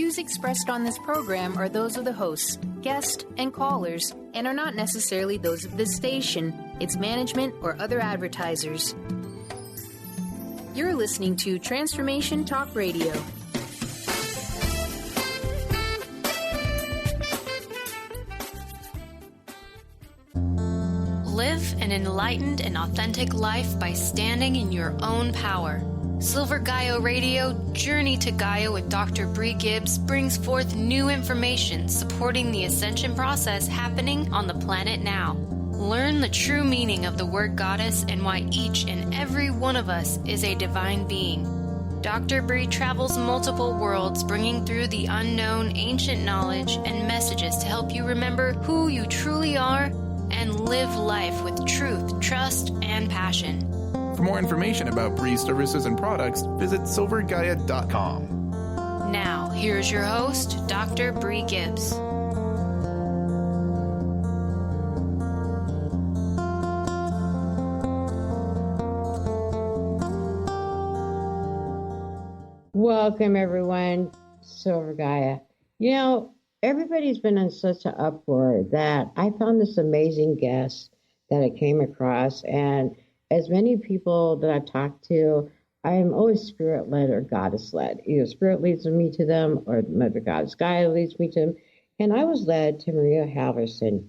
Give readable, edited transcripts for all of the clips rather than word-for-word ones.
views expressed on this program are those of the hosts, guests, and callers, and are not necessarily those of this station, its management, or other advertisers. You're listening to Transformation Talk Radio. Live an enlightened and authentic life by standing in your own power. Silver Gaia Radio, Journey to Gaia with Dr. Brie Gibbs brings forth new information supporting the ascension process happening on the planet now. Learn the true meaning of the word goddess and why each and every one of us is a divine being. Dr. Brie travels multiple worlds, bringing through the unknown ancient knowledge and messages to help you remember who you truly are and live life with truth, trust, and passion. For more information about Brie's services and products, visit silver-gaia.com. Now, here's your host, Dr. Brie Gibbs. Welcome, everyone, Silver Gaia. You know, everybody's been on such an uproar that I found this amazing guest that I came across, and as many people that I've talked to, I'm always spirit-led or goddess-led. Either spirit leads me to them or Mother Goddess Gaia leads me to them. And I was led to Maria Halvorsen.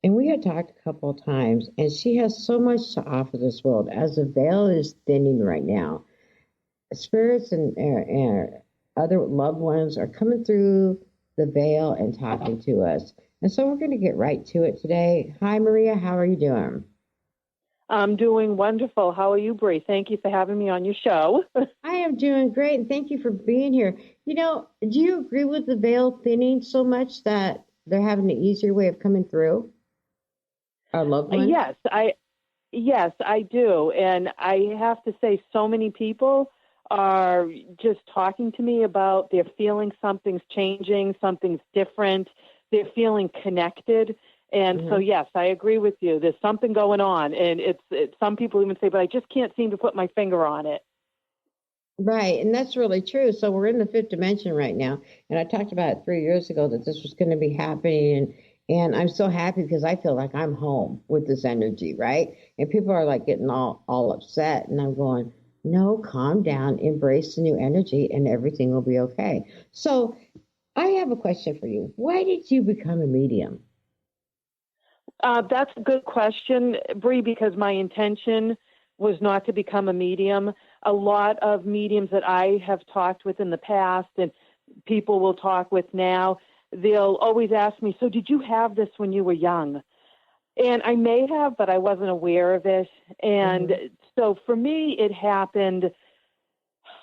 And we had talked a couple of times, and she has so much to offer this world as the veil is thinning right now. Spirits and other loved ones are coming through the veil and talking to us. And so we're going to get right to it today. Hi, Maria. How are you doing? I'm doing wonderful. How are you, Brie? Thank you for having me on your show. I am doing great, and thank you for being here. You know, do you agree with the veil thinning so much that they're having an easier way of coming through our loved ones? Yes, I do. And I have to say, so many people are just talking to me about they're feeling something's changing, something's different. They're feeling connected. And so, yes, I agree with you. There's something going on. And it's some people even say, but I just can't seem to put my finger on it. Right. And that's really true. So we're in the fifth dimension right now. And I talked about it 3 years ago that this was going to be happening. And I'm so happy because I feel like I'm home with this energy, right? And people are like getting all upset. And I'm going, no, calm down, embrace the new energy, and everything will be okay. So I have a question for you. Why did you become a medium? That's a good question, Brie, because my intention was not to become a medium. A lot of mediums that I have talked with in the past and people will talk with now, they'll always ask me, so did you have this when you were young? And I may have, but I wasn't aware of it. And so for me, it happened,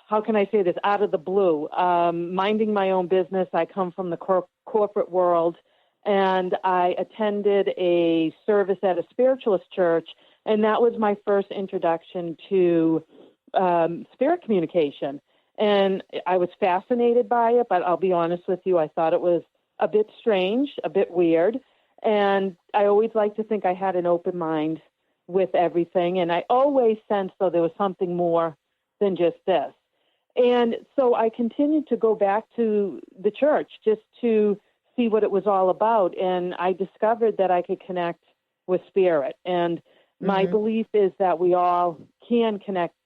how can I say this, out of the blue. Minding my own business, I come from the corporate world. And I attended a service at a spiritualist church, and that was my first introduction to spirit communication. And I was fascinated by it, but I'll be honest with you, I thought it was a bit strange, a bit weird. And I always like to think I had an open mind with everything. And I always sensed, though, there was something more than just this. And so I continued to go back to the church just to see what it was all about. And I discovered that I could connect with spirit. And my belief is that we all can connect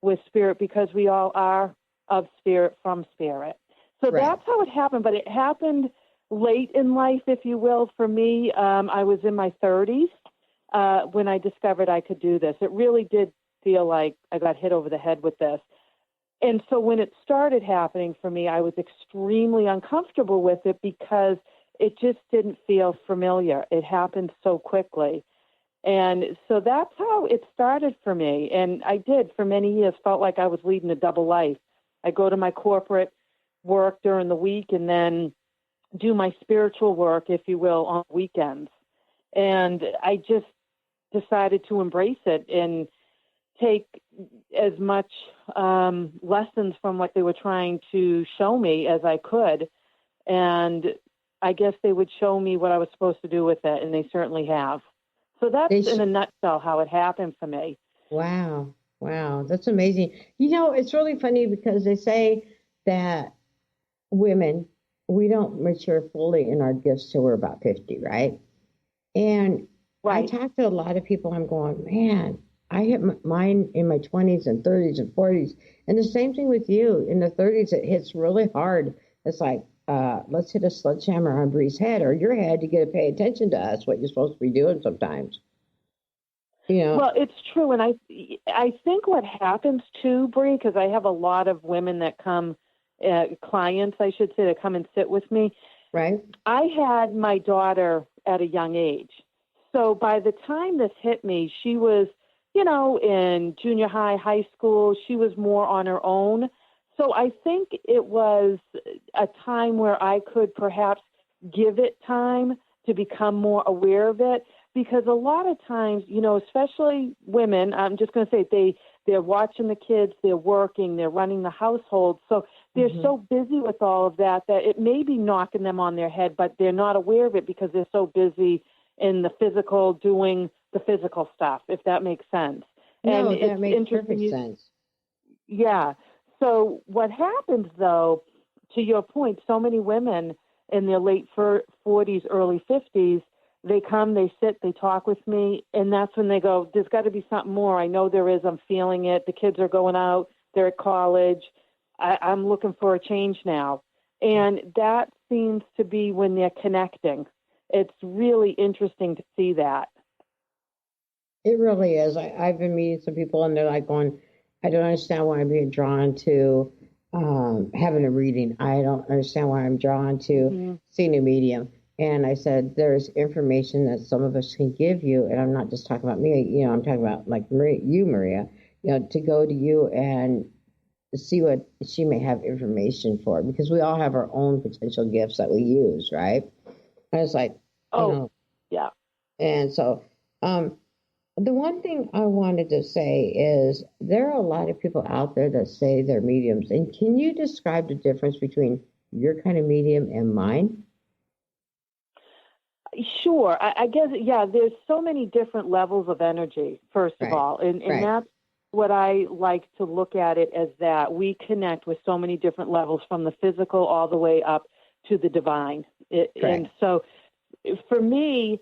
with spirit because we all are of spirit from spirit. So that's how it happened. But it happened late in life, if you will, for me. I was in my 30s when I discovered I could do this. It really did feel like I got hit over the head with this. And so when it started happening for me, I was extremely uncomfortable with it because it just didn't feel familiar. It happened so quickly. And so that's how it started for me. And I did, for many years, felt like I was leading a double life. I go to my corporate work during the week and then do my spiritual work, if you will, on weekends. And I just decided to embrace it and take as much lessons from what they were trying to show me as I could. And I guess they would show me what I was supposed to do with it, and they certainly have. So that's in a nutshell how it happened for me. Wow. That's amazing. You know, it's really funny because they say that women we don't mature fully in our gifts till we're about 50, right? And I Right. talk to a lot of people, I'm going, man, I hit mine in my 20s and 30s and 40s. And the same thing with you. In the 30s, it hits really hard. It's like, let's hit a sledgehammer on Brie's head or your head to get to pay attention to us, what you're supposed to be doing sometimes. You know? Well, it's true. And I think what happens too, Brie, because I have a lot of women that come, clients, I should say, that come and sit with me. Right. I had my daughter at a young age. So by the time this hit me, she was, in junior high, high school. She was more on her own. So I think it was a time where I could perhaps give it time to become more aware of it. Because a lot of times, especially women, I'm just going to say they're watching the kids, they're working, they're running the household. So they're so busy with all of that it may be knocking them on their head, but they're not aware of it because they're so busy in the physical, doing the physical stuff, if that makes sense. No, And that makes perfect sense. Yeah. So what happens, though, to your point, so many women in their late 40s, early 50s, they come, they sit, they talk with me, and that's when they go, there's got to be something more. I know there is. I'm feeling it. The kids are going out. They're at college. I'm looking for a change now. And that seems to be when they're connecting. It's really interesting to see that. It really is. I've been meeting some people, and they're like going, I don't understand why I'm being drawn to having a reading. I don't understand why I'm drawn to seeing a medium. And I said, there's information that some of us can give you. And I'm not just talking about me, I'm talking about like Maria, to go to you and see what she may have information for, because we all have our own potential gifts that we use, right? And it's like, yeah. And so the one thing I wanted to say is there are a lot of people out there that say they're mediums. And can you describe the difference between your kind of medium and mine? Sure. I guess, there's so many different levels of energy, first of all. And that's what I like to look at it as, that we connect with so many different levels, from the physical all the way up to the divine. And so for me,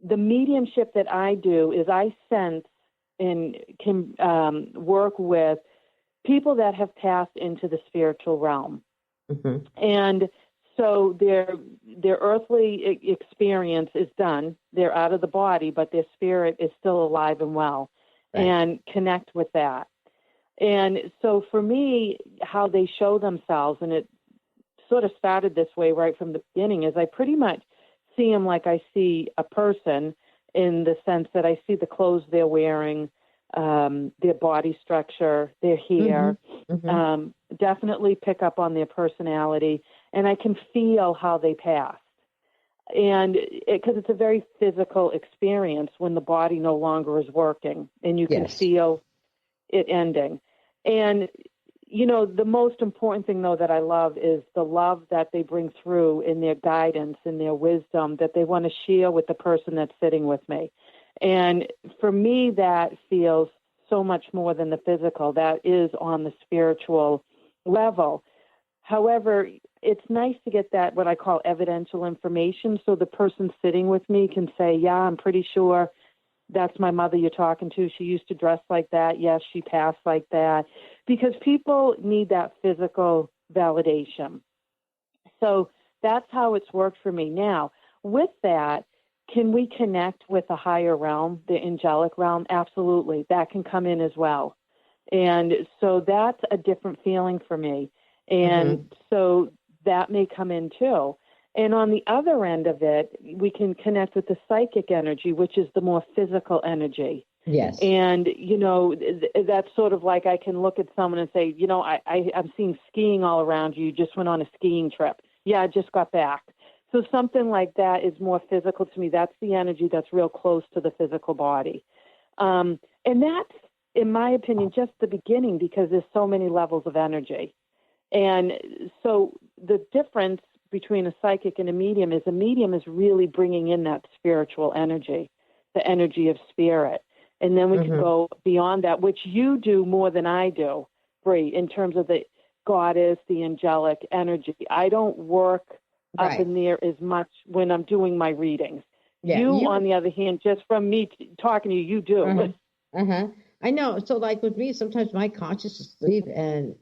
the mediumship that I do is I sense and can work with people that have passed into the spiritual realm. And so their earthly experience is done. They're out of the body, but their spirit is still alive and well, and connect with that. And so for me, how they show themselves, and it sort of started this way right from the beginning, is I pretty much see them like I see a person, in the sense that I see the clothes they're wearing, their body structure, their hair, definitely pick up on their personality, and I can feel how they passed. And because it's a very physical experience when the body no longer is working, and you can feel it ending. And, the most important thing, though, that I love is the love that they bring through in their guidance and their wisdom that they want to share with the person that's sitting with me. And for me, that feels so much more than the physical. That is on the spiritual level. However, it's nice to get that, what I call evidential information, so the person sitting with me can say, yeah, I'm pretty sure that's my mother you're talking to. She used to dress like that. Yes, she passed like that. Because people need that physical validation. So that's how it's worked for me. Now, with that, can we connect with a higher realm, the angelic realm? Absolutely. That can come in as well. And so that's a different feeling for me. And so that may come in too. And on the other end of it, we can connect with the psychic energy, which is the more physical energy. Yes. And, that's sort of like I can look at someone and say, I'm seeing skiing all around you. You just went on a skiing trip. Yeah, I just got back. So something like that is more physical to me. That's the energy that's real close to the physical body. And that's, in my opinion, just the beginning, because there's so many levels of energy. And so the difference between a psychic and a medium is really bringing in that spiritual energy, the energy of spirit. And then we can go beyond that, which you do more than I do, Brie, in terms of the goddess, the angelic energy. I don't work up in there as much when I'm doing my readings. Yeah, you, on the other hand, just from me talking to you, you do. I know. So like with me, sometimes my consciousness sleep and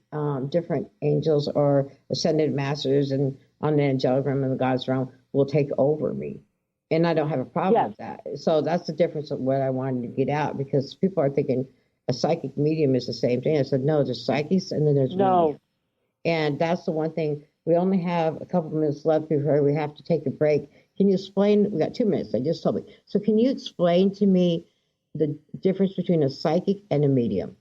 different angels or ascended masters and on the angelic realm and the God's realm will take over me. And I don't have a problem with that. So that's the difference of what I wanted to get out, because people are thinking a psychic medium is the same thing. I said, no, there's psychics and then there's medium. And that's the one thing. We only have a couple minutes left before we have to take a break. Can you explain? We got 2 minutes. They just told me. So can you explain to me the difference between a psychic and a medium?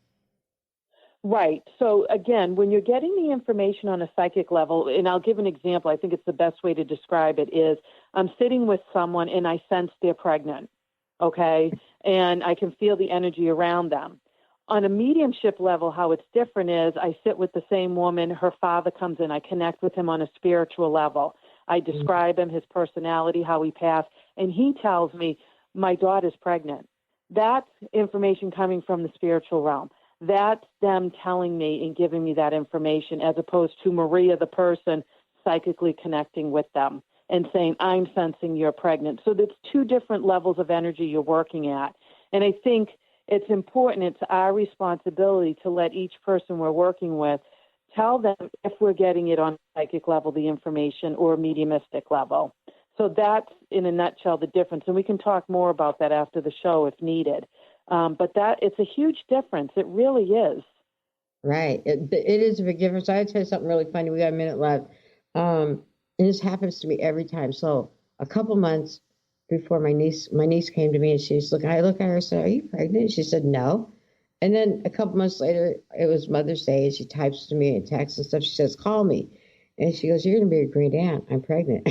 Right. So again, when you're getting the information on a psychic level, and I'll give an example, I think it's the best way to describe it is I'm sitting with someone and I sense they're pregnant, okay? And I can feel the energy around them. On a mediumship level, how it's different is I sit with the same woman, her father comes in, I connect with him on a spiritual level. I describe him, his personality, how he passed, and he tells me, my daughter's pregnant. That's information coming from the spiritual realm. That's them telling me and giving me that information, as opposed to Maria, the person, psychically connecting with them and saying, I'm sensing you're pregnant. So there's 2 different levels of energy you're working at. And I think it's important, it's our responsibility to let each person we're working with tell them if we're getting it on a psychic level, the information, or a mediumistic level. So that's, in a nutshell, the difference. And we can talk more about that after the show if needed. But it's a huge difference. It really is. Right. It is a big difference. I'll tell you something really funny. We got a minute left. And this happens to me every time. So a couple months before my niece came to me and I look at her and said, are you pregnant? And she said, no. And then a couple months later, it was Mother's Day, and she types to me in text and stuff. She says, call me. And she goes, you're going to be a great aunt. I'm pregnant.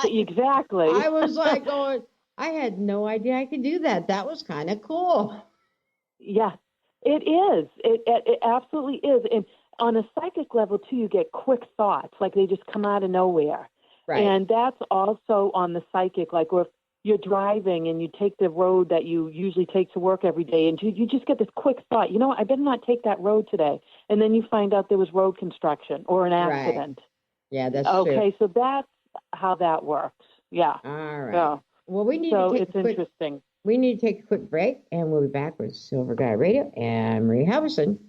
Exactly. I was like going, I had no idea I could do that. That was kind of cool. Yeah, it is. It absolutely is. And on a psychic level, too, you get quick thoughts, like they just come out of nowhere. Right. And that's also on the psychic, like if you're driving and you take the road that you usually take to work every day, and you just get this quick thought, you know what, I better not take that road today. And then you find out there was road construction or an accident. Right. Yeah, that's true. Okay, so that's how that works. Yeah. All right. So, well, we need to take interesting. We need to take a quick break, and we'll be back with Silver Gaia Radio and Maria Halvorsen.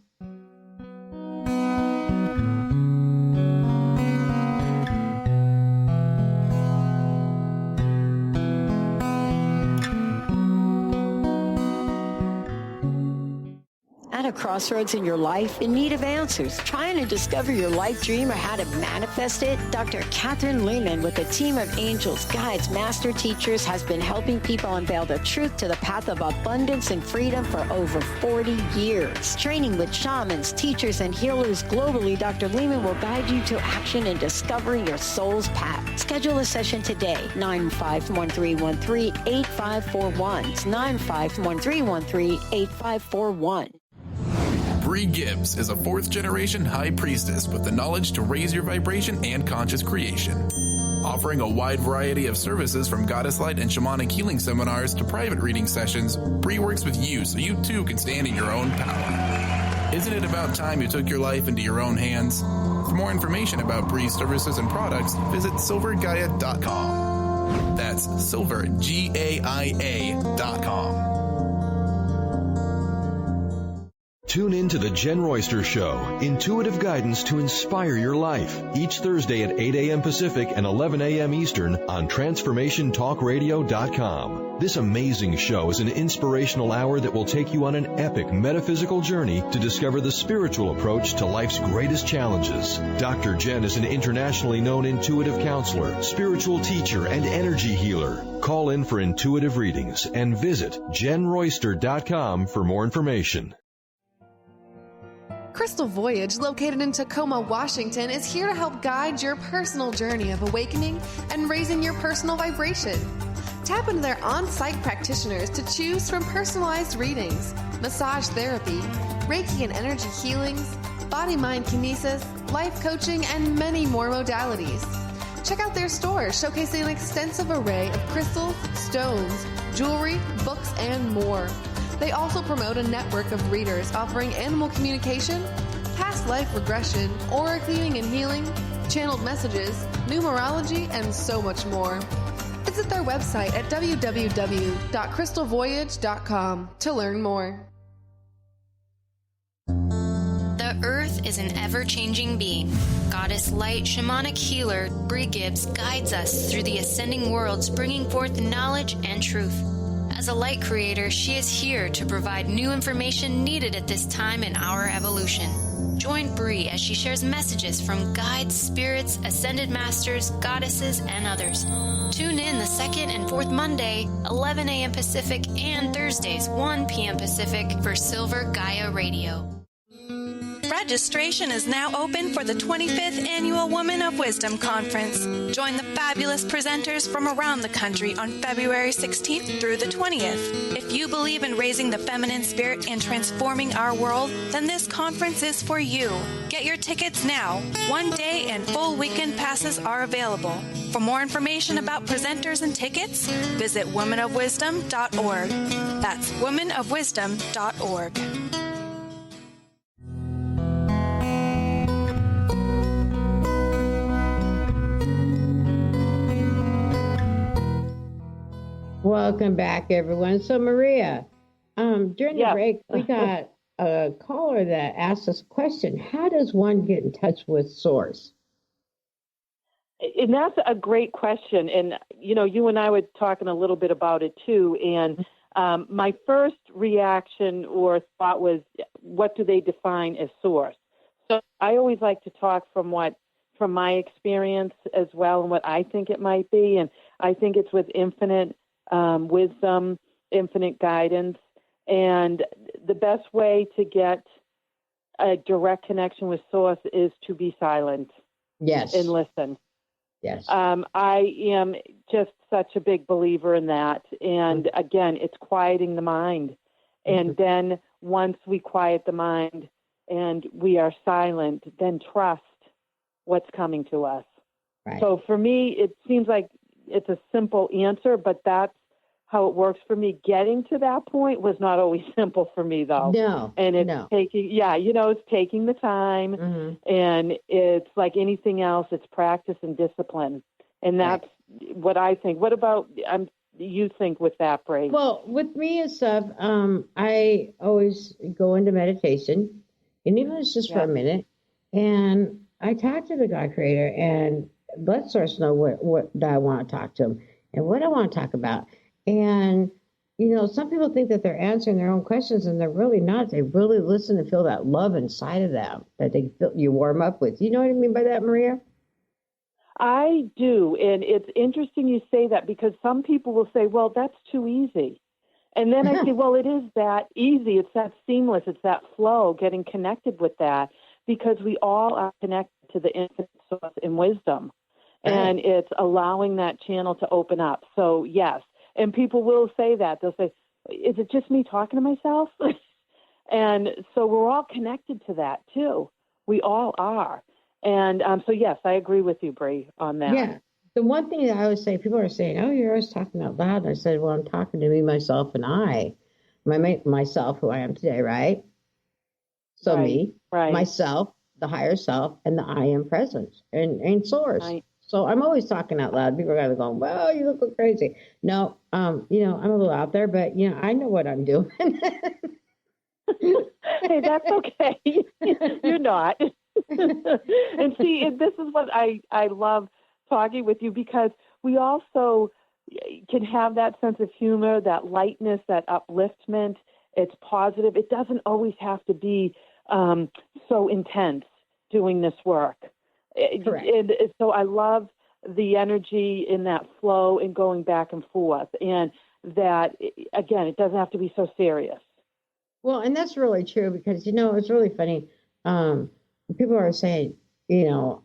At a crossroads in your life, in need of answers, trying to discover your life dream or how to manifest it, Dr. Catherine Lehman with a team of angels, guides, master teachers has been helping people unveil the truth to the path of abundance and freedom for over 40 years. Training with shamans, teachers, and healers globally, Dr. Lehman will guide you to action in discovering your soul's path. Schedule a session today, 951-313-8541. It's 951-313-8541. Brie Gibbs is a 4th-generation high priestess with the knowledge to raise your vibration and conscious creation. Offering a wide variety of services from goddess light and shamanic healing seminars to private reading sessions, Brie works with you so you too can stand in your own power. Isn't it about time you took your life into your own hands? For more information about Brie's services and products, visit silver-gaia.com. That's silver-gaia.com. Tune in to The Jen Royster Show, intuitive guidance to inspire your life, each Thursday at 8 a.m. Pacific and 11 a.m. Eastern on TransformationTalkRadio.com. This amazing show is an inspirational hour that will take you on an epic metaphysical journey to discover the spiritual approach to life's greatest challenges. Dr. Jen is an internationally known intuitive counselor, spiritual teacher, and energy healer. Call in for intuitive readings and visit JenRoyster.com for more information. Crystal Voyage, located in Tacoma, Washington, is here to help guide your personal journey of awakening and raising your personal vibration. Tap into their on-site practitioners to choose from personalized readings, massage therapy, Reiki and energy healings, body-mind kinesis, life coaching, and many more modalities. Check out their store showcasing an extensive array of crystals, stones, jewelry, books, and more. They also promote a network of readers offering animal communication, past life regression, aura cleaning and healing, channeled messages, numerology, and so much more. Visit their website at www.crystalvoyage.com to learn more. The Earth is an ever-changing being. Goddess Light Shamanic Healer Brie Gibbs guides us through the ascending worlds, bringing forth knowledge and truth. As a light creator, she is here to provide new information needed at this time in our evolution. Join Brie as she shares messages from guides, spirits, ascended masters, goddesses, and others. Tune in the second and fourth Monday, 11 a.m. Pacific, and Thursdays, 1 p.m. Pacific for Silver Gaia Radio. Registration is now open for the 25th Annual Women of Wisdom Conference. Join the fabulous presenters from around the country on February 16th through the 20th. If you believe in raising the feminine spirit and transforming our world, then this conference is for you. Get your tickets now. One day and full weekend passes are available. For more information about presenters and tickets, visit womenofwisdom.org. That's womenofwisdom.org. Welcome back, everyone. So, Maria, during the break, we got a caller that asked us a question. How does one get in touch with Source? And that's a great question. And, you know, you and I were talking a little bit about it, too. And my first reaction or thought was, what do they define as Source? So I always like to talk from my experience as well and what I think it might be. And I think it's with infinite wisdom, infinite guidance, and the best way to get a direct connection with Source is to be silent. Yes. And listen. Yes. I am just such a big believer in that. And again, it's quieting the mind. And then once we quiet the mind and we are silent, then trust what's coming to us. Right. So for me, it seems like it's a simple answer, but that's how it works for me. Getting to that point was not always simple for me, though. No. And it's it's taking the time, and it's like anything else, it's practice and discipline. And that's what I think. What about you think with that, Brie? Well, with me and stuff, I always go into meditation, and even if it's just for a minute, and I talk to the God Creator and let Source know what I want to talk to him and what I want to talk about. And, you know, some people think that they're answering their own questions, and they're really not. They really listen and feel that love inside of them that they feel you warm up with. You know what I mean by that, Maria? I do. And it's interesting you say that, because some people will say, well, that's too easy. And then I say, well, it is that easy. It's that seamless. It's that flow, getting connected with that, because we all are connected to the infinite source in wisdom. And it's allowing that channel to open up. So, yes. And people will say that. They'll say, is it just me talking to myself? And so we're all connected to that, too. We all are. And so, yes, I agree with you, Brie, on that. Yeah. The one thing that I always say, people are saying, oh, you're always talking out loud. And I said, well, I'm talking to me, myself, and I. Myself, who I am today, right? So me, myself, the higher self, and the I am presence and Source. Right. So I'm always talking out loud. People are kind of going, well, you look crazy. No, you know, I'm a little out there, but, you know, I know what I'm doing. Hey, that's okay. You're not. And see, this is what I love talking with you, because we also can have that sense of humor, that lightness, that upliftment. It's positive. It doesn't always have to be so intense doing this work. Correct. And so I love the energy in that flow and going back and forth. And that, again, it doesn't have to be so serious. Well, and that's really true, because, you know, it's really funny. People are saying, you know,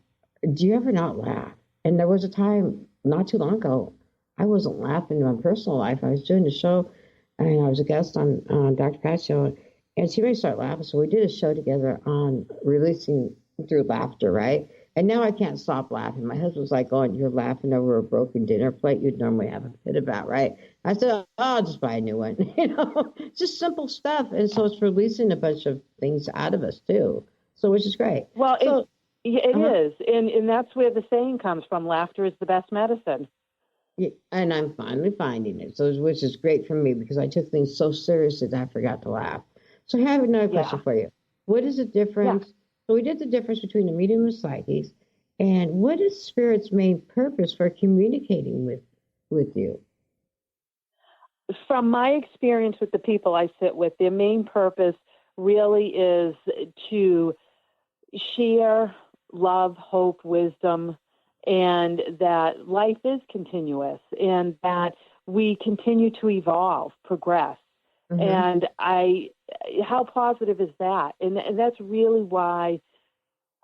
do you ever not laugh? And there was a time not too long ago, I wasn't laughing in my personal life. I was doing a show, and I was a guest on Dr. Pat's show, and she made me start laughing. So we did a show together on releasing through laughter, right? And now I can't stop laughing. My husband's like, oh, you're laughing over a broken dinner plate you'd normally have a fit about, right? I said, oh, I'll just buy a new one. You know, it's just simple stuff. And so it's releasing a bunch of things out of us, too. So, which is great. Well, so, it is. And that's where the saying comes from, laughter is the best medicine. yeah, and I'm finally finding it. So, which is great for me because I took things so seriously that I forgot to laugh. So I have another question for you. What is the difference? Yeah. So we did the difference between the medium and psychics. And what is Spirit's main purpose for communicating with you? From my experience with the people I sit with, their main purpose really is to share love, hope, wisdom, and that life is continuous and that we continue to evolve, progress. And how positive is that? And that's really why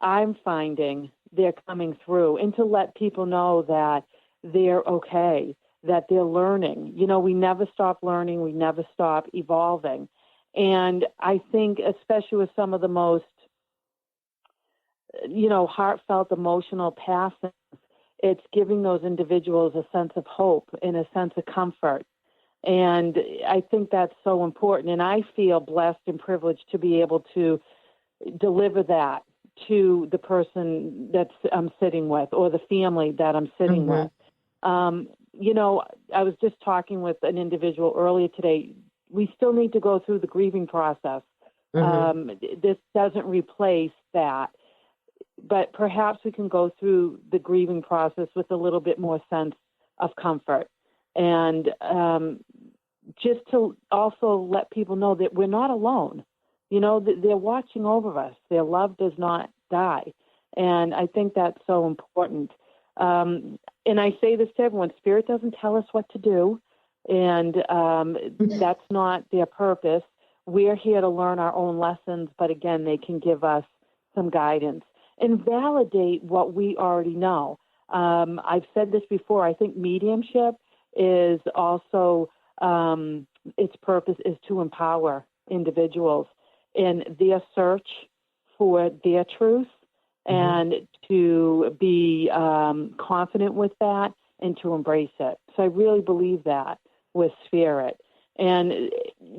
I'm finding they're coming through, and to let people know that they're okay, that they're learning. You know, we never stop learning. We never stop evolving. And I think especially with some of the most, heartfelt, emotional passings, it's giving those individuals a sense of hope and a sense of comfort. And I think that's so important. And I feel blessed and privileged to be able to deliver that to the person that I'm sitting with or the family that I'm sitting with. I was just talking with an individual earlier today. We still need to go through the grieving process. This doesn't replace that. But perhaps we can go through the grieving process with a little bit more sense of comfort. And just to also let people know that we're not alone. You know, they're watching over us. Their love does not die. And I think that's so important. And I say this to everyone, Spirit doesn't tell us what to do. And that's not their purpose. We're here to learn our own lessons. But again, they can give us some guidance and validate what we already know. I've said this before. I think mediumship is also, its purpose is to empower individuals in their search for their truth and to be confident with that and to embrace it. So I really believe that with Spirit. And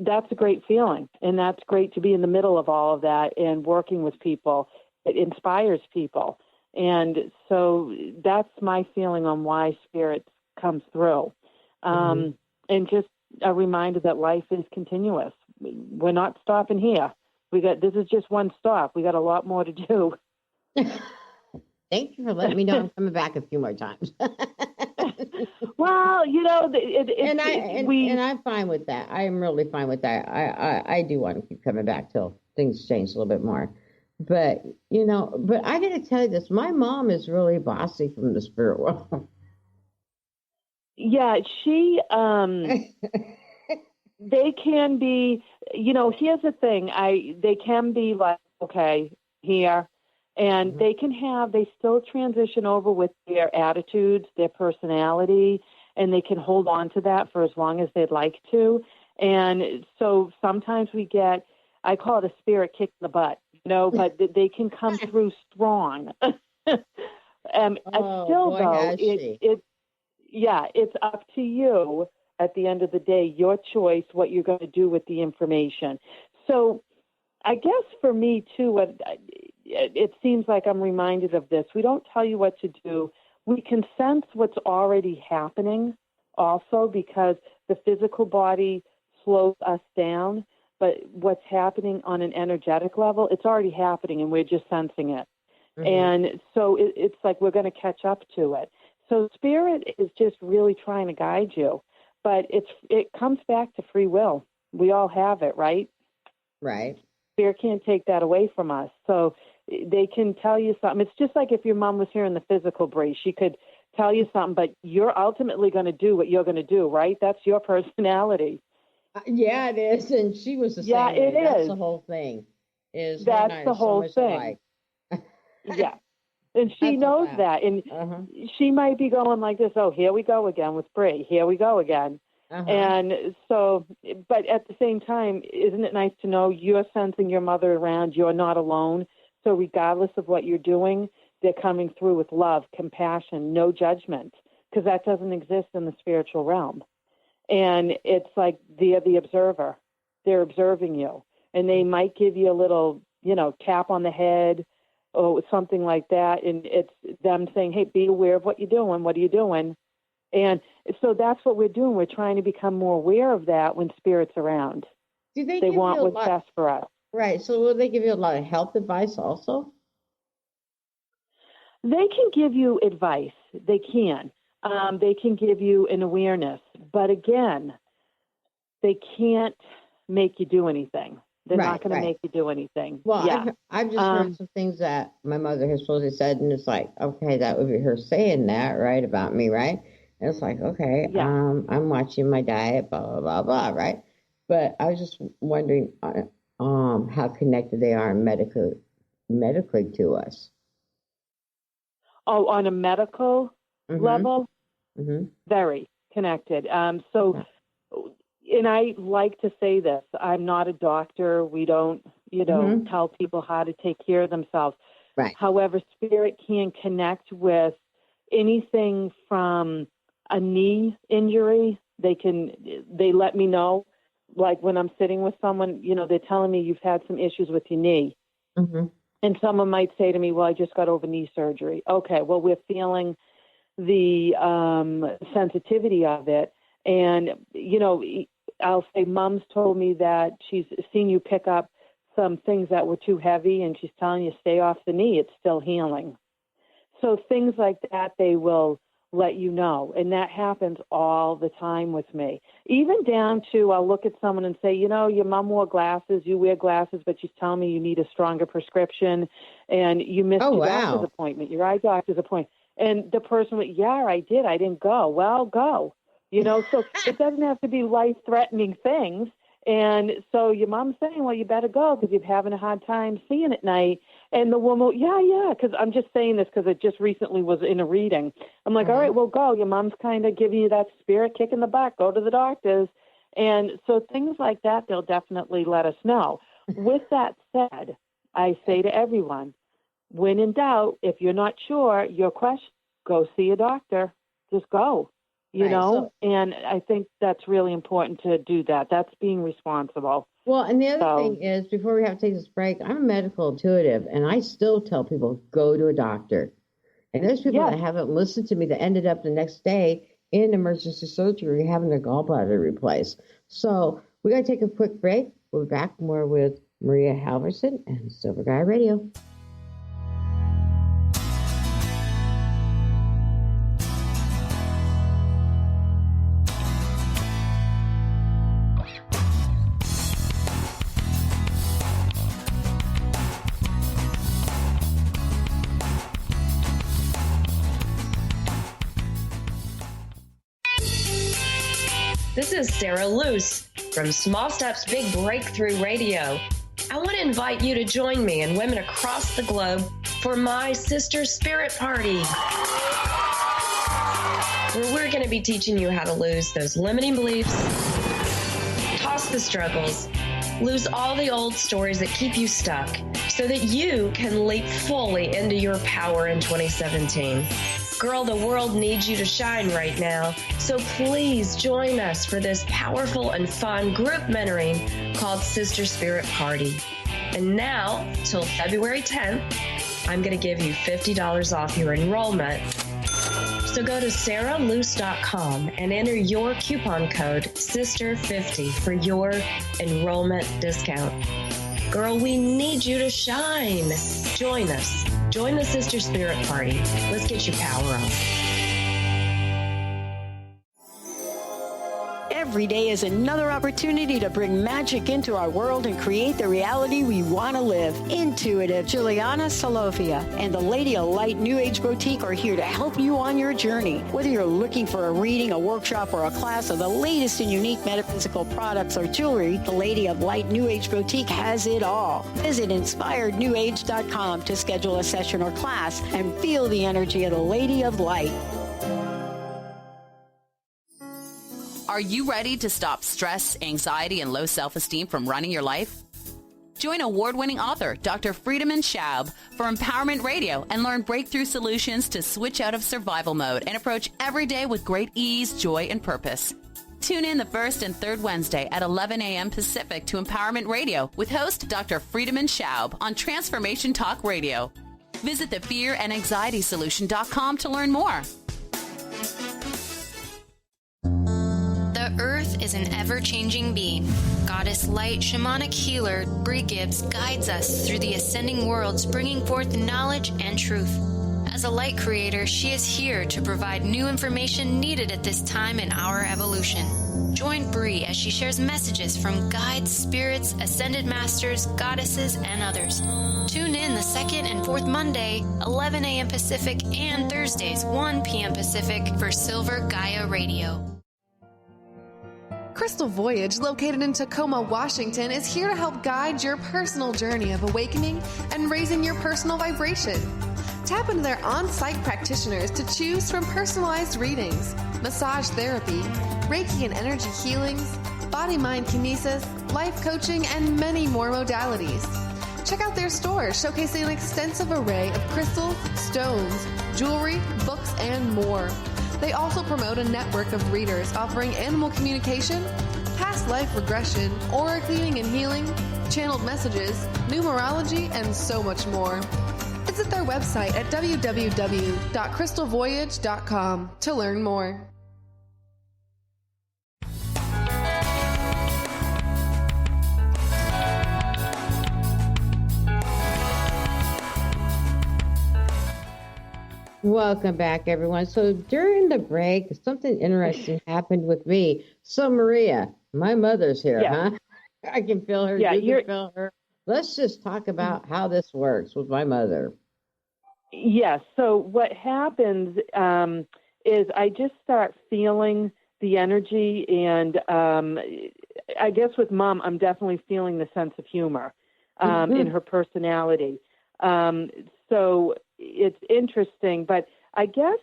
that's a great feeling. And that's great to be in the middle of all of that and working with people. It inspires people. And so that's my feeling on why Spirit comes through. And just a reminder that life is continuous. We're not stopping here. This is just one stop. We got a lot more to do. Thank you for letting me know I'm coming back a few more times. Well, I'm fine with that. I am really fine with that. I do want to keep coming back till things change a little bit more. But, but I got to tell you this. My mom is really bossy from the spirit world. Yeah, they can be, here's the thing. They can be like, okay, here. And they still transition over with their attitudes, their personality, and they can hold on to that for as long as they'd like to. And so sometimes we get, I call it a spirit kick in the butt, but they can come through strong. It's up to you at the end of the day, your choice, what you're going to do with the information. So I guess for me, too, it seems like I'm reminded of this. We don't tell you what to do. We can sense what's already happening also because the physical body slows us down. But what's happening on an energetic level, it's already happening, and we're just sensing it. And so it's like we're going to catch up to it. So Spirit is just really trying to guide you. But it comes back to free will. We all have it, right? Right. Spirit can't take that away from us. So they can tell you something. It's just like if your mom was here in the physical, Brie, she could tell you something, but you're ultimately going to do what you're going to do, right? That's your personality. Yeah, it is. And she was the same way. It is. That's the whole thing. That's the whole thing. Yeah. And she knows that. And she might be going like this, oh, here we go again with Brie. Here we go again. And so, but at the same time, isn't it nice to know you're sensing your mother around, you're not alone. So regardless of what you're doing, they're coming through with love, compassion, no judgment, because that doesn't exist in the spiritual realm. And it's like they're the observer. They're observing you. And they might give you a little tap on the head or something like that. And it's them saying, hey, be aware of what you're doing. What are you doing? And so that's what we're doing. We're trying to become more aware of that when Spirit's around. Do they want what's best for us. Right. So will they give you a lot of health advice also? They can give you advice. They can. They can give you an awareness. But again, they can't make you do anything. They're not going to make you do anything. Well, yeah. I've just heard some things that my mother has supposedly said, and it's like, okay, that would be her saying that, right, about me, right? And it's like, okay, I'm watching my diet, blah, blah, blah, blah, right? But I was just wondering how connected they are medically to us. Oh, on a medical level? Mm-hmm. Very connected. And I like to say this, I'm not a doctor. We don't, tell people how to take care of themselves. Right. However, Spirit can connect with anything from a knee injury. They let me know, like when I'm sitting with someone, they're telling me you've had some issues with your knee. Mm-hmm. And someone might say to me, well, I just got over knee surgery. Okay, well, we're feeling the sensitivity of it. And, I'll say Mom's told me that she's seen you pick up some things that were too heavy, and she's telling you stay off the knee. It's still healing. So things like that, they will let you know. And that happens all the time with me. Even down to I'll look at someone and say, your mom wore glasses, you wear glasses, but she's telling me you need a stronger prescription and you missed your doctor's appointment, your eye doctor's appointment. And the person went, yeah, I did. I didn't go. Well, go. So it doesn't have to be life-threatening things. And so your mom's saying, well, you better go because you're having a hard time seeing at night. And the woman, yeah, because I'm just saying this because it just recently was in a reading. I'm like, all right, well, go. Your mom's kind of giving you that spirit kick in the butt. Go to the doctors. And so things like that, they'll definitely let us know. With that said, I say to everyone, when in doubt, if you're not sure, your question, go see a doctor. Just go. And I think that's really important to do that. That's being responsible. Well, and the other thing is, before we have to take this break, I'm a medical intuitive, and I still tell people, go to a doctor. And there's people that haven't listened to me that ended up the next day in emergency surgery having their gallbladder replaced. So we got to take a quick break. We'll be back more with Maria Halvorsen and Silver Gaia Radio. This is Sarah Luce from Small Steps Big Breakthrough Radio. I want to invite you to join me and women across the globe for my Sister Spirit Party, where we're going to be teaching you how to lose those limiting beliefs, toss the struggles, lose all the old stories that keep you stuck so that you can leap fully into your power in 2017. Girl, the world needs you to shine right now. So please join us for this powerful and fun group mentoring called Sister Spirit Party. And now, till February 10th, I'm going to give you $50 off your enrollment. So go to sarahluce.com and enter your coupon code SISTER50 for your enrollment discount. Girl, we need you to shine. Join us. Join the Sister Spirit Party. Let's get your power on. Every day is another opportunity to bring magic into our world and create the reality we want to live. Intuitive Juliana Solovia and the Lady of Light New Age Boutique are here to help you on your journey. Whether you're looking for a reading, a workshop, or a class of the latest and unique metaphysical products or jewelry, the Lady of Light New Age Boutique has it all. Visit inspirednewage.com to schedule a session or class and feel the energy of the Lady of Light. Are you ready to stop stress, anxiety, and low self-esteem from running your life? Join award-winning author Dr. Friedemann Schaub for Empowerment Radio and learn breakthrough solutions to switch out of survival mode and approach every day with great ease, joy, and purpose. Tune in the first and third Wednesday at 11 a.m. Pacific to Empowerment Radio with host Dr. Friedemann Schaub on Transformation Talk Radio. Visit thefearandanxietysolution.com to learn more. The Earth is an ever-changing being. Goddess Light shamanic healer Brie Gibbs guides us through the ascending worlds, bringing forth knowledge and truth. As a light creator, she is here to provide new information needed at this time in our evolution. Join Brie as she shares messages from guides, spirits, ascended masters, goddesses, and others. Tune in the second and fourth Monday, 11 a.m. Pacific, and Thursdays, 1 p.m. Pacific for Silver Gaia Radio. Crystal Voyage, located in Tacoma, Washington, is here to help guide your personal journey of awakening and raising your personal vibration. Tap into their on-site practitioners to choose from personalized readings, massage therapy, Reiki and energy healings, body-mind kinesis, life coaching, and many more modalities. Check out their store, showcasing an extensive array of crystals, stones, jewelry, books, and more. They also promote a network of readers offering animal communication, past life regression, aura cleaning and healing, channeled messages, numerology, and so much more. Visit their website at www.crystalvoyage.com to learn more. Welcome back, everyone. So during the break, something interesting happened with me. So Maria, my mother's here, huh? I can feel her. Yeah, you can feel her. Let's just talk about how this works with my mother. Yes. So what happens is I just start feeling the energy, and I guess with Mom, I'm definitely feeling the sense of humor in her personality. So it's interesting, but I guess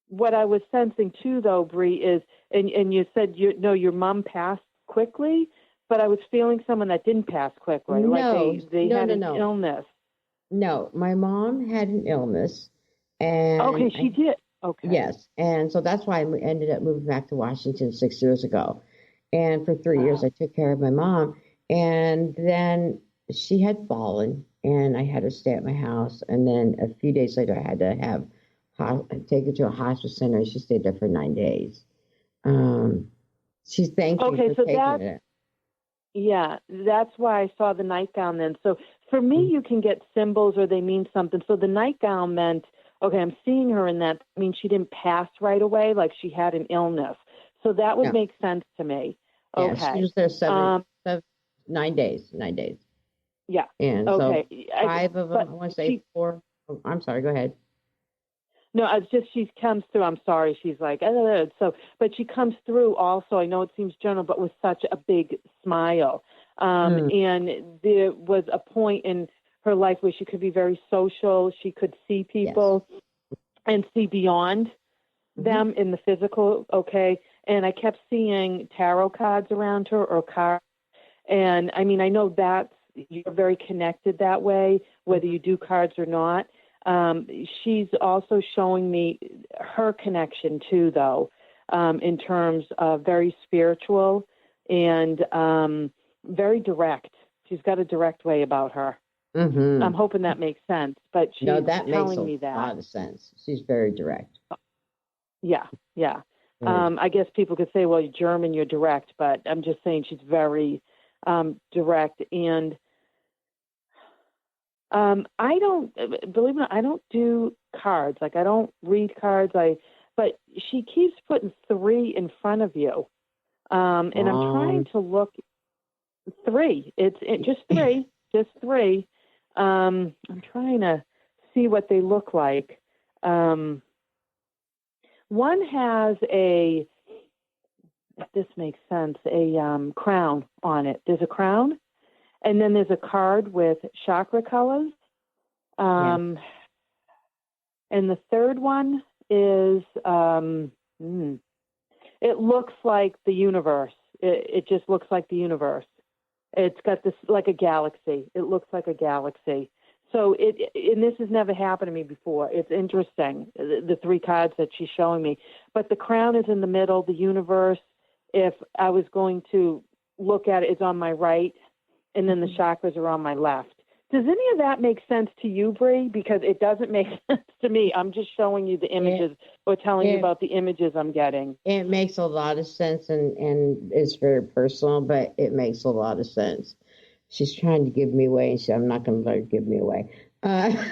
what I was sensing too, though, Brie, is, and you said your mom passed quickly, but I was feeling someone that didn't pass quickly, like they had an illness. No, my mom had an illness, and she did. Okay. Yes, and so that's why I ended up moving back to Washington 6 years ago, and for 3 years I took care of my mom, and then she had fallen. And I had her stay at my house. And then a few days later, I had to take her to a hospice center. And she stayed there for 9 days. She's thankful for taking it. Yeah, that's why I saw the nightgown then. So for me, you can get symbols or they mean something. So the nightgown meant, okay, I'm seeing her in that. I mean, she didn't pass right away, like she had an illness. So that would make sense to me. Okay. Yeah, she was there 9 days. 9 days. Yeah. And so 5 of them, I want to say 4. Oh, I'm sorry, go ahead. No, it's just she comes through. I'm sorry. She's like, but she comes through also. I know it seems general, but with such a big smile. And there was a point in her life where she could be very social. She could see people and see beyond them in the physical. Okay. And I kept seeing tarot cards around her or cards. And I mean, I know that's, you're very connected that way, whether you do cards or not. She's also showing me her connection too, though, in terms of very spiritual and very direct. She's got a direct way about her. I'm hoping that makes sense, but she's telling me that. A lot of sense. She's very direct. Yeah. I guess people could say, well, you're German, you're direct, but I'm just saying she's very direct. And I don't, believe it or not, I don't do cards. Like, I don't read cards. But she keeps putting 3 in front of you. And I'm trying to look 3. It's just 3, just 3. I'm trying to see what they look like. One has if this makes sense, a crown on it. There's a crown. And then there's a card with chakra colors. And the third one is, it looks like the universe. It just looks like the universe. It's got this, like a galaxy. It looks like a galaxy. So and this has never happened to me before. It's interesting, the 3 cards that she's showing me. But the crown is in the middle. The universe, if I was going to look at it, is on my right, and then the chakras are on my left. Does any of that make sense to you, Brie? Because it doesn't make sense to me. I'm just showing you the images or telling you about the images I'm getting. It makes a lot of sense, and it's very personal, but it makes a lot of sense. She's trying to give me away, and I'm not going to let her give me away. Why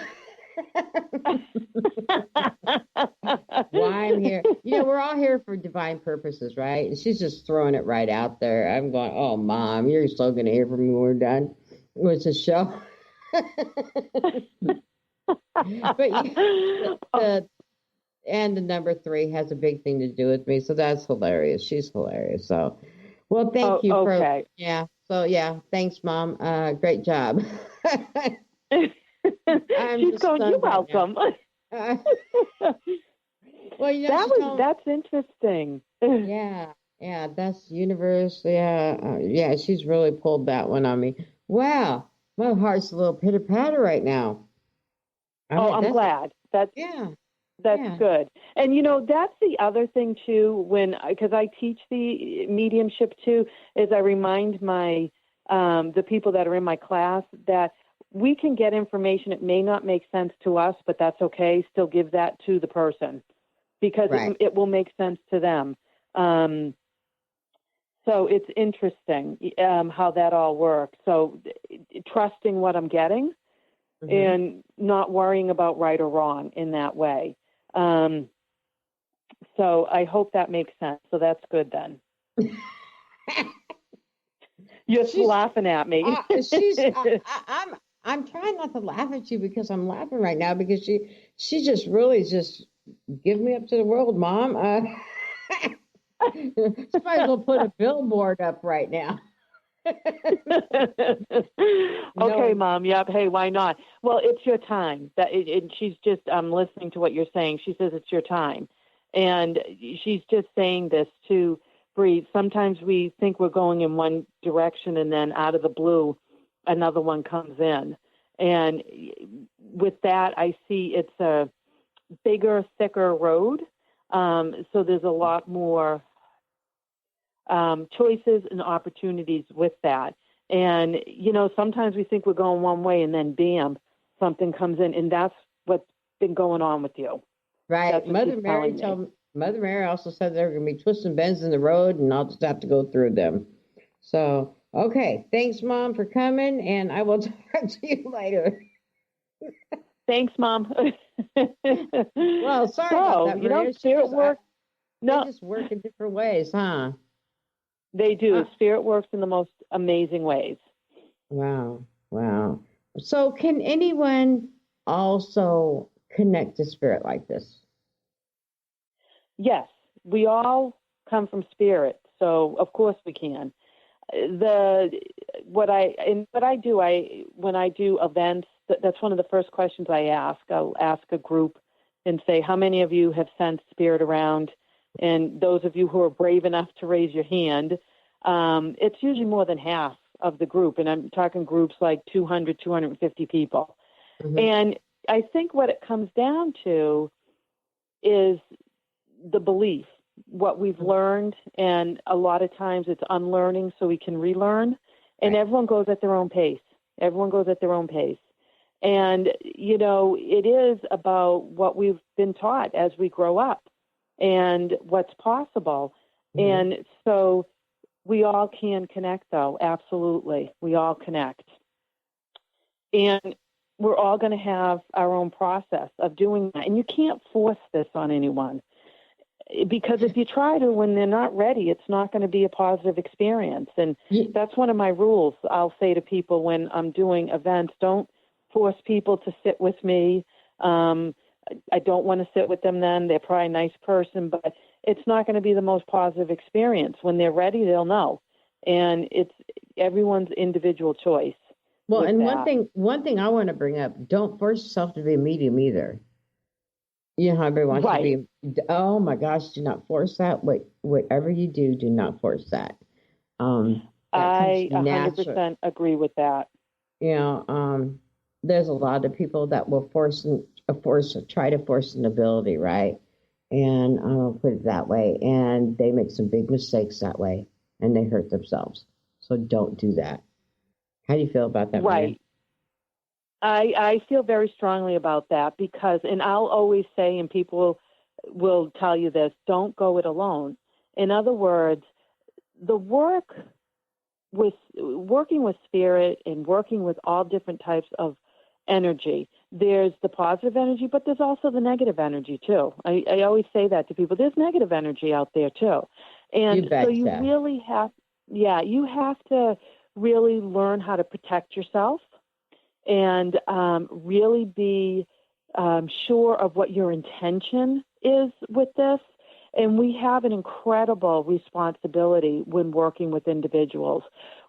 I'm here. We're all here for divine purposes, right? And she's just throwing it right out there. I'm going, oh, Mom, you're still going to hear from me when we're done with the show. But and the number 3 has a big thing to do with me, so that's hilarious. She's hilarious. So, well, thank you for So thanks, Mom. Great job. She's going. You're welcome. Well, that's interesting. Yeah, that's universe. Yeah, she's really pulled that one on me. Wow, my heart's a little pitter patter right now. I'm glad. That's good. And that's the other thing too. Because I teach the mediumship too, is I remind my the people that are in my class that we can get information. It may not make sense to us, but that's okay. Still give that to the person because it will make sense to them. So it's interesting how that all works. So trusting what I'm getting and not worrying about right or wrong in that way. So I hope that makes sense. So that's good then. You're laughing at me. I'm trying not to laugh at you because I'm laughing right now because she just really give me up to the world, Mom. She might as well put a billboard up right now. Okay, Mom. Yep. Hey, why not? Well, it's your time. She's just listening to what you're saying. She says it's your time, and she's just saying this to Brie. Sometimes we think we're going in one direction, and then out of the blue, another one comes in. And with that, I see it's a bigger, thicker road. So there's a lot more choices and opportunities with that. And, sometimes we think we're going one way and then bam, something comes in. And that's what's been going on with you. Right. Mother Mary also said there are going to be twists and bends in the road and I'll just have to go through them. So, okay. Thanks, Mom, for coming. And I will talk to you later. Thanks, Mom. Well, sorry about that, spirit work. They just work in different ways, huh? They do. Spirit works in the most amazing ways. Wow. So can anyone also connect to spirit like this? Yes. We all come from spirit. So of course we can. When I do events, that's one of the first questions I ask. I'll ask a group and say, how many of you have sensed spirit around? And those of you who are brave enough to raise your hand, it's usually more than half of the group. And I'm talking groups like 200, 250 people. Mm-hmm. And I think what it comes down to is the belief, what we've learned. And a lot of times it's unlearning so we can relearn. And everyone goes at their own pace. And, it is about what we've been taught as we grow up and what's possible. Mm-hmm. And so we all can connect, though. Absolutely. We all connect. And we're all going to have our own process of doing that. And you can't force this on anyone. Because if you try to when they're not ready, it's not going to be a positive experience. And that's one of my rules. I'll say to people when I'm doing events, don't force people to sit with me. I don't want to sit with them then. They're probably a nice person, but it's not going to be the most positive experience. When they're ready, they'll know. And it's everyone's individual choice. Well, and one thing I want to bring up, don't force yourself to be a medium either. You know how everyone wants to be, oh my gosh, do not force that. Whatever you do not force that. I 100% agree with that. there's a lot of people that will try to force an ability, right? And I'll put it that way. And they make some big mistakes that way, and they hurt themselves. So don't do that. How do you feel about that? Right. I feel very strongly about that because, and I'll always say, and people will tell you this, don't go it alone. In other words, the working with spirit and working with all different types of energy, there's the positive energy, but there's also the negative energy too. I always say that to people. There's negative energy out there too. And so you really have, you have to really learn how to protect yourself and really be sure of what your intention is with this. And we have an incredible responsibility when working with individuals.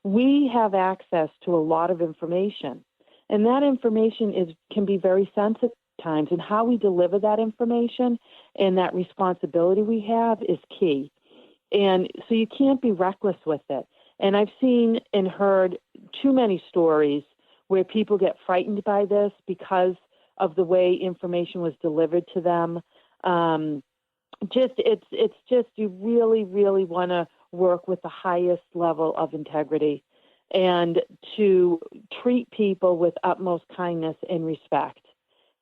We have access to a lot of information, and that information can be very sensitive at times, and how we deliver that information and that responsibility we have is key. And so you can't be reckless with it. And I've seen and heard too many stories where people get frightened by this because of the way information was delivered to them. It's just you really, really want to work with the highest level of integrity and to treat people with utmost kindness and respect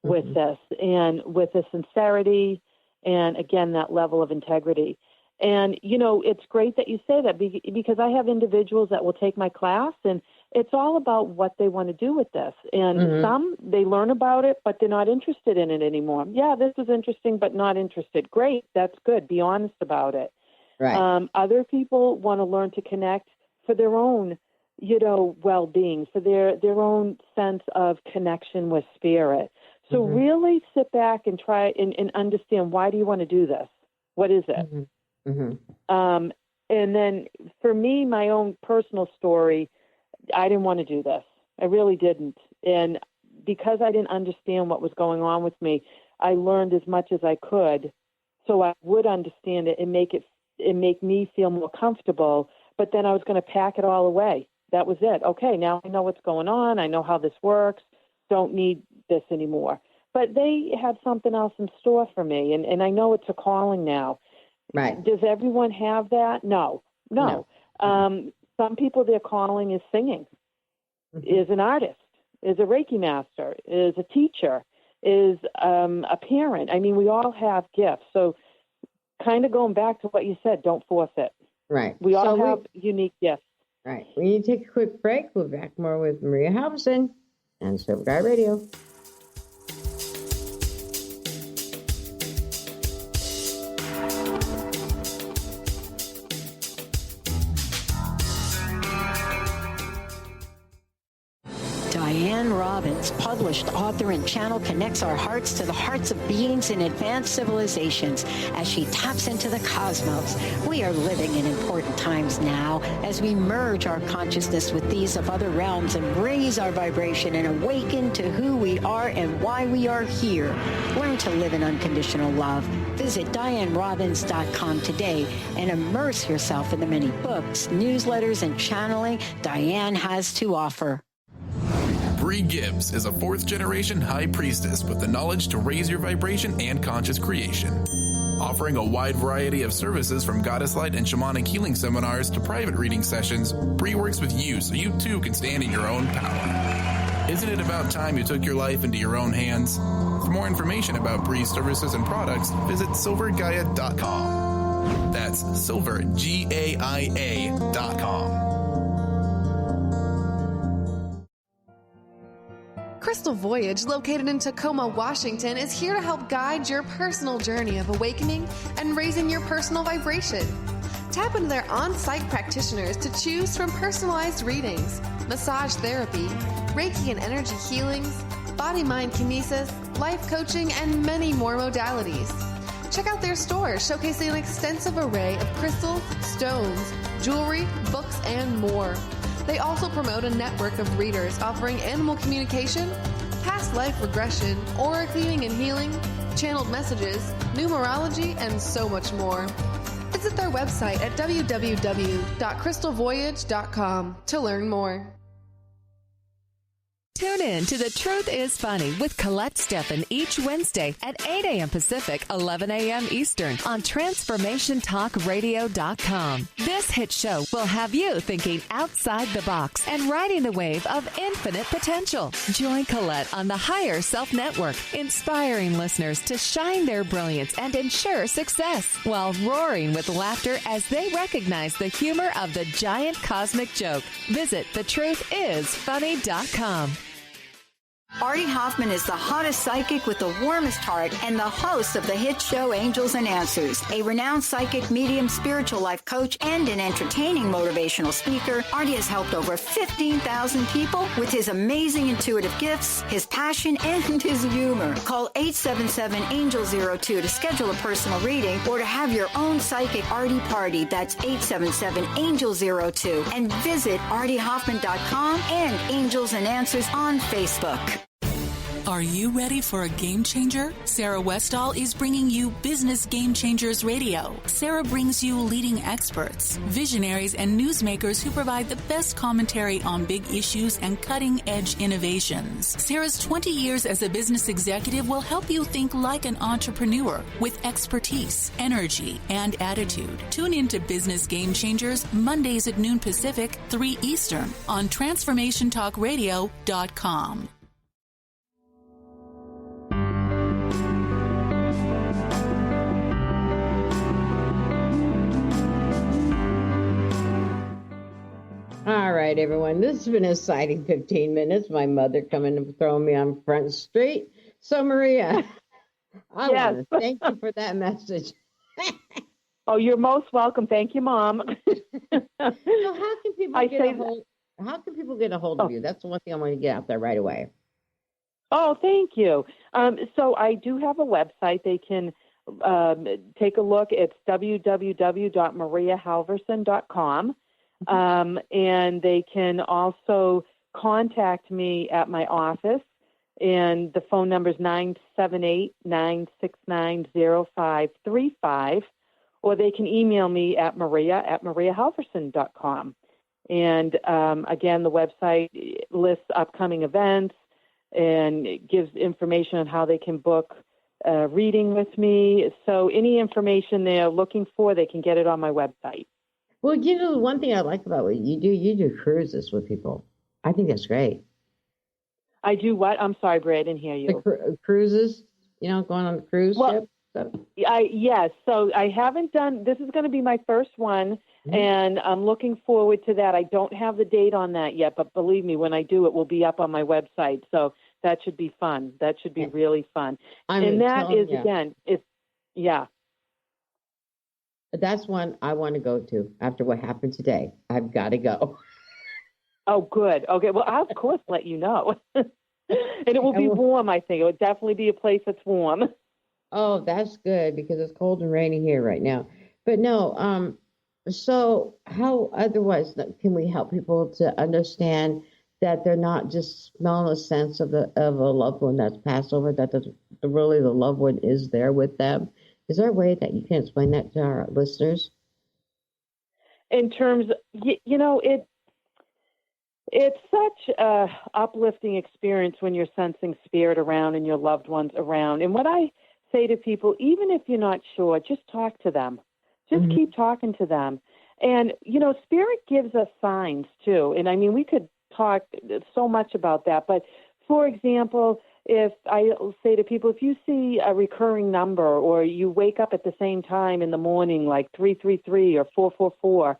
with this, and with the sincerity and, again, that level of integrity. And, it's great that you say that because I have individuals that will take my class, and it's all about what they want to do with this. And some, they learn about it, but they're not interested in it anymore. Yeah, this is interesting, but not interested. Great. That's good. Be honest about it. Right. Other people want to learn to connect for their own, well-being, for their own sense of connection with spirit. So really sit back and try and understand, why do you want to do this? What is it? And then for me, my own personal story, I didn't want to do this. I really didn't. And because I didn't understand what was going on with me, I learned as much as I could so I would understand it and make me feel more comfortable. But then I was going to pack it all away. That was it. Okay, now I know what's going on. I know how this works. Don't need this anymore. But they had something else in store for me, and I know it's a calling now. Right. Does everyone have that? No. Some people, their calling is singing, is an artist, is a Reiki master, is a teacher, is a parent. I mean, we all have gifts. So kind of going back to what you said, don't force it. Right. We all have unique gifts. Right. We need to take a quick break. We'll be back more with Maria Halvorsen and Silver Gaia Radio. Diane Robbins, published author and channel, connects our hearts to the hearts of beings in advanced civilizations as she taps into the cosmos. We are living in important times now as we merge our consciousness with these of other realms and raise our vibration and awaken to who we are and why we are here. Learn to live in unconditional love. Visit DianeRobbins.com today and immerse yourself in the many books, newsletters, and channeling Diane has to offer. Brie Gibbs is a fourth-generation high priestess with the knowledge to raise your vibration and conscious creation. Offering a wide variety of services from goddess light and shamanic healing seminars to private reading sessions, Brie works with you so you too can stand in your own power. Isn't it about time you took your life into your own hands? For more information about Brie's services and products, visit silver-gaia.com. That's silver-gaia.com. Crystal Voyage, located in Tacoma, Washington, is here to help guide your personal journey of awakening and raising your personal vibration. Tap into their on-site practitioners to choose from personalized readings, massage therapy, Reiki and energy healings, body-mind kinesis, life coaching, and many more modalities. Check out their store showcasing an extensive array of crystals, stones, jewelry, books, and more. They also promote a network of readers offering animal communication, past life regression, aura cleaning and healing, channeled messages, numerology, and so much more. Visit their website at www.crystalvoyage.com to learn more. Tune in to The Truth is Funny with Colette Steffen each Wednesday at 8 a.m. Pacific, 11 a.m. Eastern on TransformationTalkRadio.com. This hit show will have you thinking outside the box and riding the wave of infinite potential. Join Colette on the Higher Self Network, inspiring listeners to shine their brilliance and ensure success while roaring with laughter as they recognize the humor of the giant cosmic joke. Visit thetruthисfunny.com. Artie Hoffman is the hottest psychic with the warmest heart and the host of the hit show Angels and Answers. A renowned psychic, medium, spiritual life coach, and an entertaining motivational speaker, Artie has helped over 15,000 people with his amazing intuitive gifts, his passion, and his humor. Call 877-ANGEL-02 to schedule a personal reading or to have your own psychic Artie party. That's 877-ANGEL-02. And visit ArtieHoffman.com and Angels and Answers on Facebook. Are you ready for a game changer? Sarah Westall is bringing you Business Game Changers Radio. Sarah brings you leading experts, visionaries, and newsmakers who provide the best commentary on big issues and cutting-edge innovations. Sarah's 20 years as a business executive will help you think like an entrepreneur with expertise, energy, and attitude. Tune into Business Game Changers Mondays at noon Pacific, 3 Eastern on TransformationTalkRadio.com. All right, everyone. This has been an exciting 15 minutes. My mother coming and throwing me on Front Street. So, Maria, I want to thank you for that message. Oh, you're most welcome. Thank you, Mom. So how can people get a hold of you? That's the one thing I want to get out there right away. Oh, thank you. So I do have a website. They can take a look. It's www.mariahalvorsen.com. And they can also contact me at my office, and the phone number is 978-969-0535, or they can email me at mariahalvorsen.com. And again, the website lists upcoming events and gives information on how they can book a reading with me. So any information they're looking for, they can get it on my website. Well, you know, one thing I like about what you do cruises with people. I think that's great. I do what? I'm sorry, Brie, I didn't hear you. The cruises, you know, going on the cruise ship. Yes. So I haven't done, this is going to be my first one, and I'm looking forward to that. I don't have the date on that yet, but believe me, when I do, it will be up on my website. So that should be fun. That should be really fun. That's one I want to go to after what happened today. I've got to go. Oh, good. Okay. Well, I'll, of course, let you know. And it will be warm, I think. It would definitely be a place that's warm. Oh, that's good because it's cold and rainy here right now. But no, so how otherwise can we help people to understand that they're not just smelling a sense of a loved one that's passed over, that really the loved one is there with them? Is there a way that you can explain that to our listeners? In terms, it's such a uplifting experience when you're sensing spirit around and your loved ones around. And what I say to people, even if you're not sure, just talk to them. Just keep talking to them. And, spirit gives us signs too. And I mean, we could talk so much about that. But for example, if I say to people, if you see a recurring number or you wake up at the same time in the morning, like 333 or 444,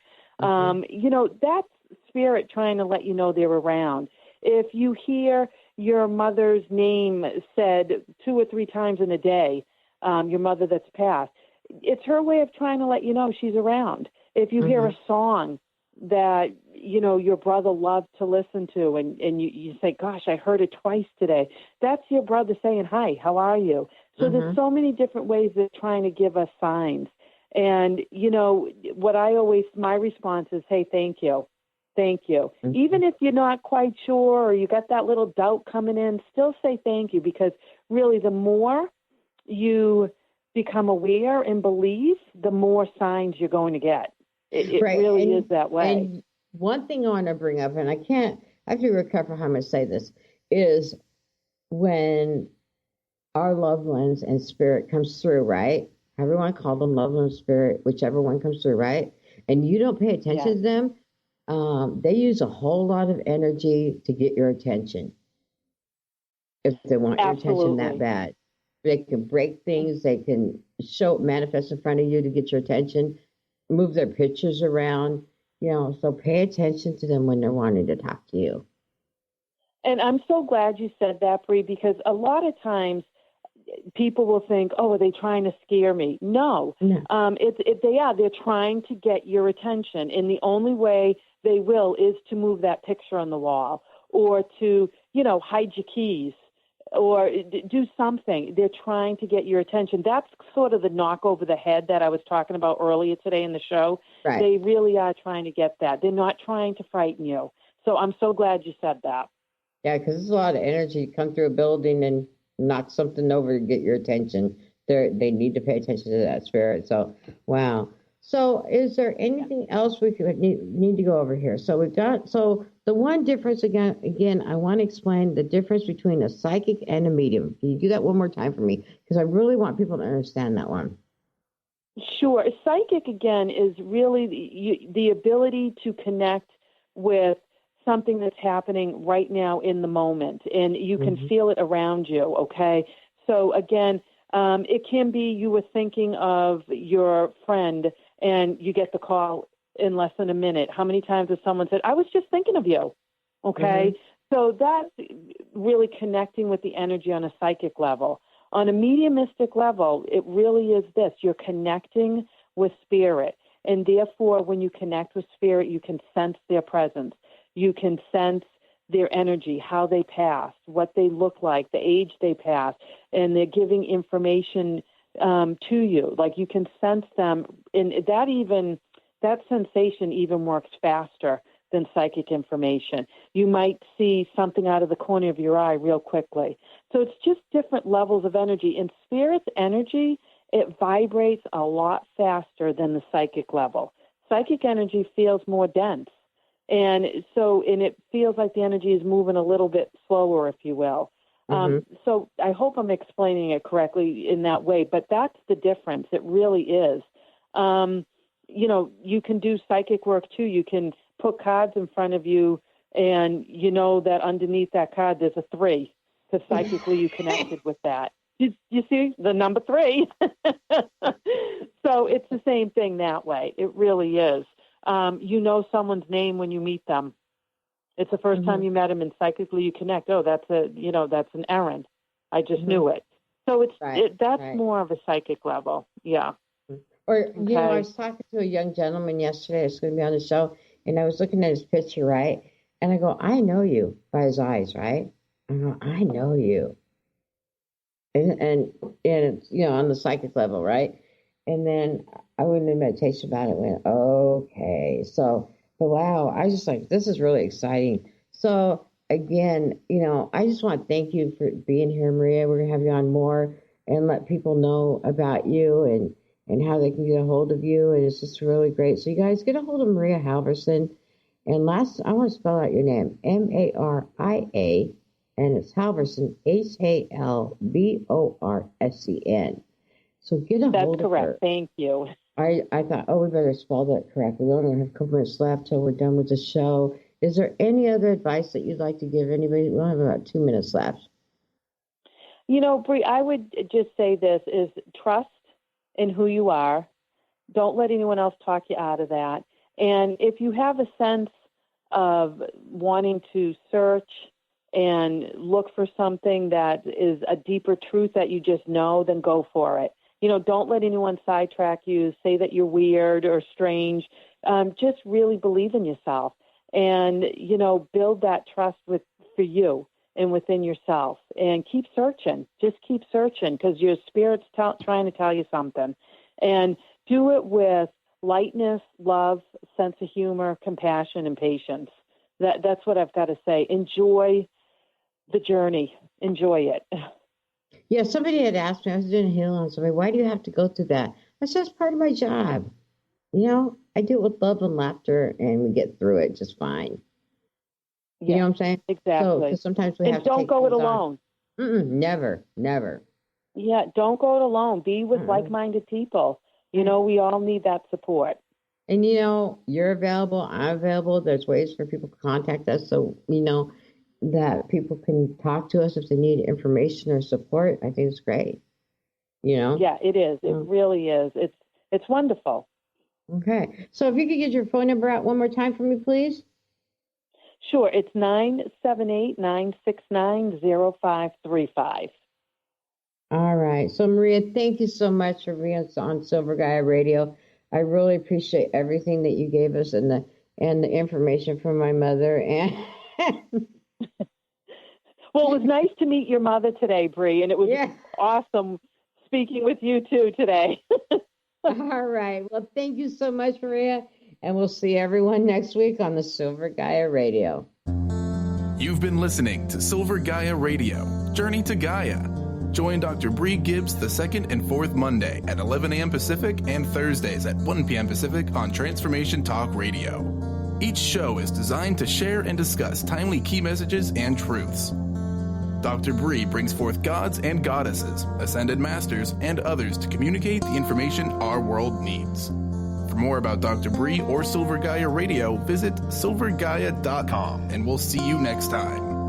that's spirit trying to let you know they're around. If you hear your mother's name said 2 or 3 times in a day, your mother that's passed, it's her way of trying to let you know she's around. If you hear a song that, your brother loved to listen to and you say, gosh, I heard it twice today, that's your brother saying, hi, how are you? So there's so many different ways they're trying to give us signs. And, my response is, hey, thank you. Thank you. Even if you're not quite sure or you got that little doubt coming in, still say thank you, because really the more you become aware and believe, the more signs you're going to get. It really is that way. And one thing I want to bring up, and I have to recover how I'm going to say this. is when our loved ones and spirit comes through, right? Everyone call them loved ones, spirit, whichever one comes through, right? And you don't pay attention to them. They use a whole lot of energy to get your attention. If they want your attention that bad, they can break things. They can manifest in front of you to get your attention, move their pictures around, so pay attention to them when they're wanting to talk to you. And I'm so glad you said that, Brie, because a lot of times people will think, oh, are they trying to scare me? No. They're trying to get your attention. And the only way they will is to move that picture on the wall or to, hide your keys or do something. They're trying to get your attention. That's sort of the knock over the head that I was talking about earlier today in the show. Right. They really are trying to get that. They're not trying to frighten you. So I'm so glad you said that. Yeah, because there's a lot of energy. Come through a building and knock something over to get your attention. They need to pay attention to that spirit. So, wow. So is there anything else we could need to go over here? So the one difference again, I want to explain the difference between a psychic and a medium. Can you do that one more time for me? Because I really want people to understand that one. Sure. Psychic, again, is really the ability to connect with something that's happening right now in the moment, and you can feel it around you, okay? So, again, it can be you were thinking of your friend and you get the call in less than a minute. How many times has someone said, I was just thinking of you, okay? So that's really connecting with the energy on a psychic level. On a mediumistic level, it really is this. You're connecting with spirit, and therefore when you connect with spirit, you can sense their presence. You can sense their energy, how they passed, what they look like, the age they passed, and they're giving information to you. Like you can sense them, and that sensation even works faster than psychic information. You might see something out of the corner of your eye real quickly. So it's just different levels of energy. In spirit's energy, it vibrates a lot faster than the psychic level. Psychic energy feels more dense. And it feels like the energy is moving a little bit slower, if you will. So I hope I'm explaining it correctly in that way, but that's the difference. It really is. You can do psychic work too. You can put cards in front of you and you know that underneath that card there's a 3 because psychically you connected with that. You see the number 3. So it's the same thing that way. It really is. You know someone's name when you meet them. It's the first time you met him, and psychically you connect. Oh, that's an Aaron. I just knew it. So that's more of a psychic level. Yeah. Or, I was talking to a young gentleman yesterday. I was going to be on the show, and I was looking at his picture, right? And I go, I know you by his eyes, right? I go, I know you. And it's, on the psychic level, right? And then I went into meditation about it, went, okay. So, but wow, I was just like, this is really exciting. So again, I just want to thank you for being here, Maria. We're going to have you on more and let people know about you and how they can get a hold of you. And it's just really great. So you guys get a hold of Maria Halvorsen. And I want to spell out your name, Maria, and it's Halvorsen, Halvorsen. So get a hold of her. That's correct. Thank you. I thought, we better spell that correctly. We only have a couple minutes left till we're done with the show. Is there any other advice that you'd like to give anybody? We only have about 2 minutes left. Brie, I would just say this is trust in who you are. Don't let anyone else talk you out of that. And if you have a sense of wanting to search and look for something that is a deeper truth that you just know, then go for it. Don't let anyone sidetrack you, say that you're weird or strange. Just really believe in yourself and, build that trust for you and within yourself and keep searching. Just keep searching because your spirit's trying to tell you something. And do it with lightness, love, sense of humor, compassion, and patience. That's what I've got to say. Enjoy the journey. Enjoy it. Yeah, somebody had asked me, I was doing a healing on somebody, why do you have to go through that? I said, it's part of my job. I do it with love and laughter, and we get through it just fine. You know what I'm saying? Exactly. So sometimes we have to don't go it alone. Never. Yeah, don't go it alone. Be with like-minded people. You know, we all need that support. And, you know, you're available. I'm available. There's ways for people to contact us. So, you know, that people can talk to us if they need information or support. I think it's great. You know? Yeah, it is. It really is. It's wonderful. Okay. So if you could get your phone number out one more time for me, please. Sure. It's 978-969-0535. All right. So, Maria, thank you so much for being on Silver Gaia Radio. I really appreciate everything that you gave us and the information from my mother. And well, it was nice to meet your mother today, Brie, and it was awesome speaking with you too today. All right. Well, thank you so much, Maria, and we'll see everyone next week on the Silver Gaia Radio. You've been listening to Silver Gaia Radio, Journey to Gaia. Join Dr. Brie Gibbs the second and fourth Monday at 11 a.m. Pacific and Thursdays at 1 p.m. Pacific on Transformation Talk Radio. Each show is designed to share and discuss timely key messages and truths. Dr. Brie brings forth gods and goddesses, ascended masters, and others to communicate the information our world needs. For more about Dr. Brie or Silver Gaia Radio, visit silver-gaia.com, and we'll see you next time.